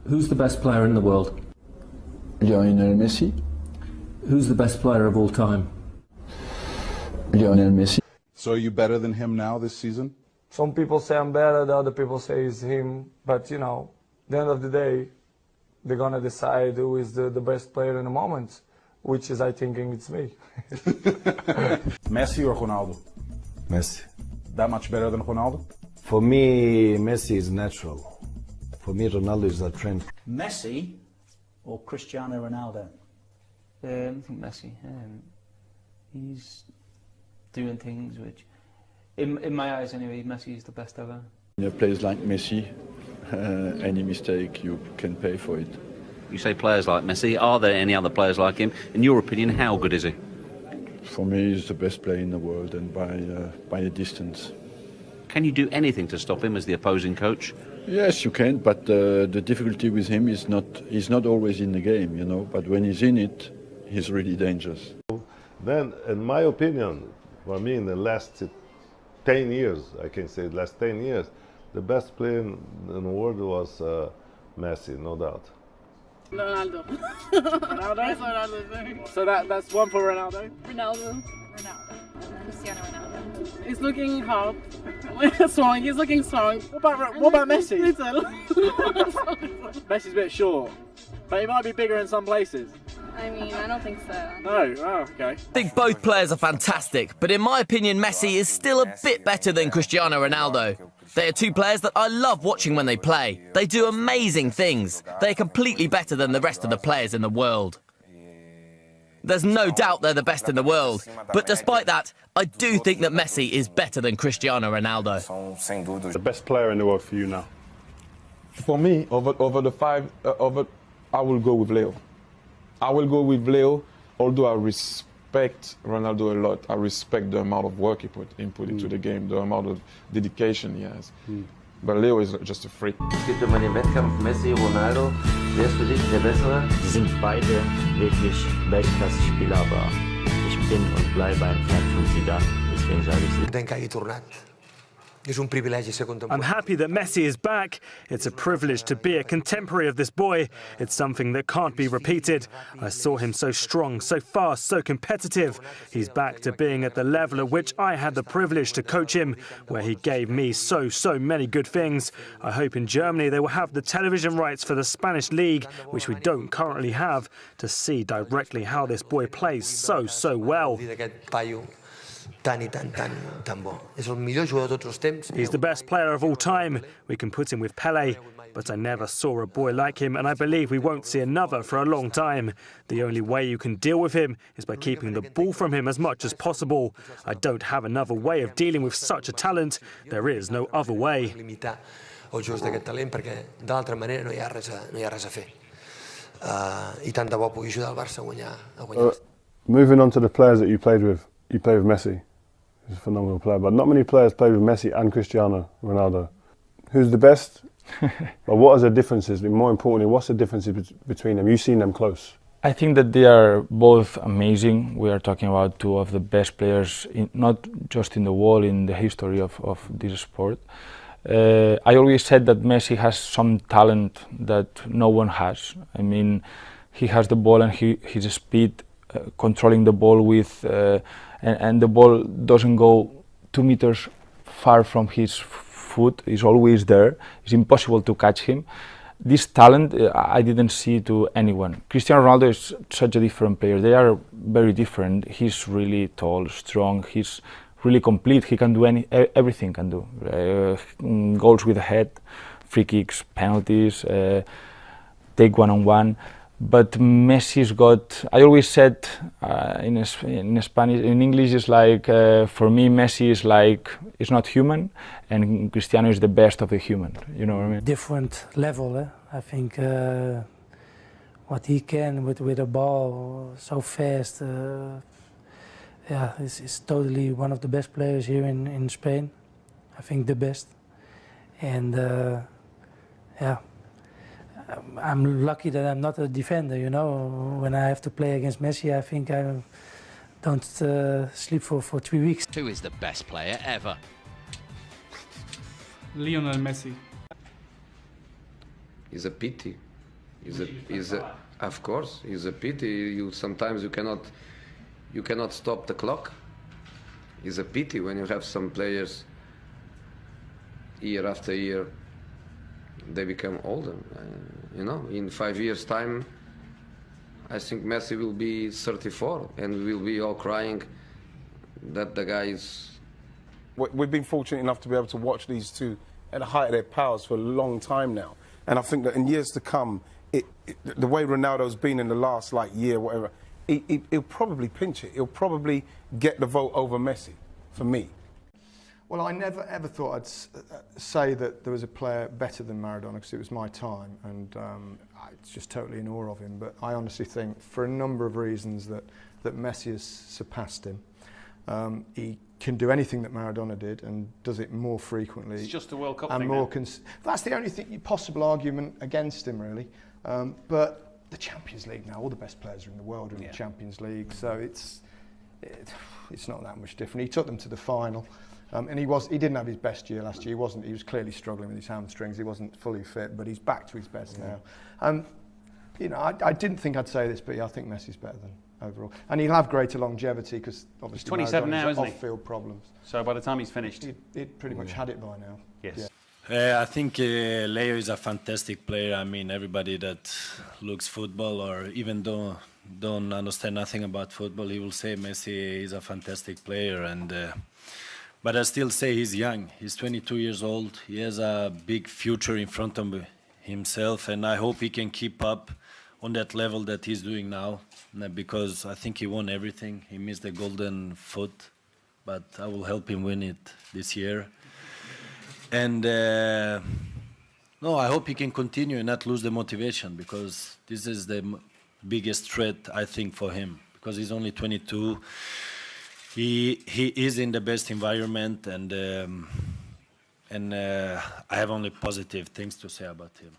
Who's the best player in the world? Lionel Messi. Who's the best player of all time? Lionel Messi. So are you better than him now this season? Some people say I'm better, the other people say it's him. But, you know, at the end of the day, they're going to decide who is the best player in the moment, which is, I think, it's me. Messi or Ronaldo? Messi. That much better than Ronaldo? For me, Messi is natural. For me, Ronaldo is a trend. Messi or Cristiano Ronaldo? I think Messi. He's doing things which, in my eyes anyway, Messi is the best ever. In a place like Messi, any mistake you can pay for it. You say players like Messi. Are there any other players like him? In your opinion, how good is he? For me, he's the best player in the world, and by a distance. Can you do anything to stop him as the opposing coach? Yes, you can, but the difficulty with him is he's not always in the game, you know. But when he's in it, he's really dangerous. Then, in my opinion, for me, in the last 10 years, I can say last 10 years, the best player in the world was Messi, no doubt. Ronaldo. Ronaldo? So that's one for Ronaldo? Ronaldo. Cristiano Ronaldo. He's looking hard. Strong, he's looking strong. What about Messi? Little. Messi's a bit short, but he might be bigger in some places. I mean, I don't think so. No? Oh, okay. I think both players are fantastic, but in my opinion, Messi is still a bit better than Cristiano Ronaldo. They are two players that I love watching when they play. They do amazing things. They are completely better than the rest of the players in the world. There's no doubt they're the best in the world, but despite that, I do think that Messi is better than Cristiano Ronaldo. The best player in the world for you now? For me, over the five, I will go with Leo. I will go with Leo, although I respect Ronaldo a lot. I respect the amount of work he put into the game, the amount of dedication he has. But Leo is just a freak. Es gibt immer den Wettkampf Messi, Ronaldo. Wer ist für dich der Bessere? Sie sind beide wirklich Weltklasse-Spieler, aber ich bin und bleibe ein Fan von Zidane. Deswegen sage ich Zidane. I'm happy that Messi is back. It's a privilege to be a contemporary of this boy. It's something that can't be repeated. I saw him so strong, so fast, so competitive. He's back to being at the level at which I had the privilege to coach him, where he gave me so many good things. I hope in Germany they will have the television rights for the Spanish league, which we don't currently have, to see directly how this boy plays so well. He's the best player of all time. We can put him with Pelé, but I never saw a boy like him, and I believe we won't see another for a long time. The only way you can deal with him is by keeping the ball from him as much as possible. I don't have another way of dealing with such a talent. There is no other way. Moving on to the players that you played with Messi. He's a phenomenal player, but not many players played with Messi and Cristiano Ronaldo. Who's the best? But what are the differences? More importantly, what's the difference between them? You've seen them close. I think that they are both amazing. We are talking about two of the best players, not just in the world, in the history of this sport. I always said that Messi has some talent that no one has. I mean, he has the ball and his speed, controlling the ball with, and the ball doesn't go 2 meters far from his foot. He's always there. It's impossible to catch him. This talent I didn't see to anyone. Cristiano Ronaldo is such a different player. They are very different. He's really tall, strong. He's really complete. He can do everything. Can do goals with the head, free kicks, penalties, take one-on-one. But Messi's got. I always said in Spanish, in English, is like for me, Messi is like it's not human, and Cristiano is the best of the human. You know what I mean? Different level. I think what he can with a ball so fast. Yeah, he's totally one of the best players here in Spain. I think the best, and yeah. I'm lucky that I'm not a defender, you know. When I have to play against Messi, I think I don't sleep for 3 weeks. Who is the best player ever? Lionel Messi. It's a pity Of course, it's a pity. Sometimes you cannot stop the clock. It's a pity when you have some players year after year, they become older. In 5 years' time, I think Messi will be 34, and we will be all crying that the guy is. We've been fortunate enough to be able to watch these two at the height of their powers for a long time now, and I think that in years to come, the way Ronaldo's been in the last year, whatever, he'll probably pinch it. He'll probably get the vote over Messi, for me. Well, I never ever thought I'd say that there was a player better than Maradona, because it was my time, and I was just totally in awe of him. But I honestly think, for a number of reasons, that Messi has surpassed him. He can do anything that Maradona did, and does it more frequently. It's just a World Cup and thing. More that's the only possible argument against him, really. But the Champions League now, all the best players are in the world are in the Champions League, so it's not that much different. He took them to the final. And he didn't have his best year last year. He was clearly struggling with his hamstrings. He wasn't fully fit, but he's back to his best now. I didn't think I'd say this, but I think Messi's better than overall. And he'll have greater longevity, because obviously he's 27 now, isn't he? Off-field problems. So by the time he's finished, he'd pretty much had it by now. Yes. Yeah. I think Leo is a fantastic player. I mean, everybody that looks football or even don't understand nothing about football, he will say Messi is a fantastic player. But I still say he's young. He's 22 years old. He has a big future in front of himself, and I hope he can keep up on that level that he's doing now, because I think he won everything. He missed the golden foot, but I will help him win it this year. And no, I hope he can continue and not lose the motivation, because this is the biggest threat, I think, for him, because he's only 22. He is in the best environment, and I have only positive things to say about him.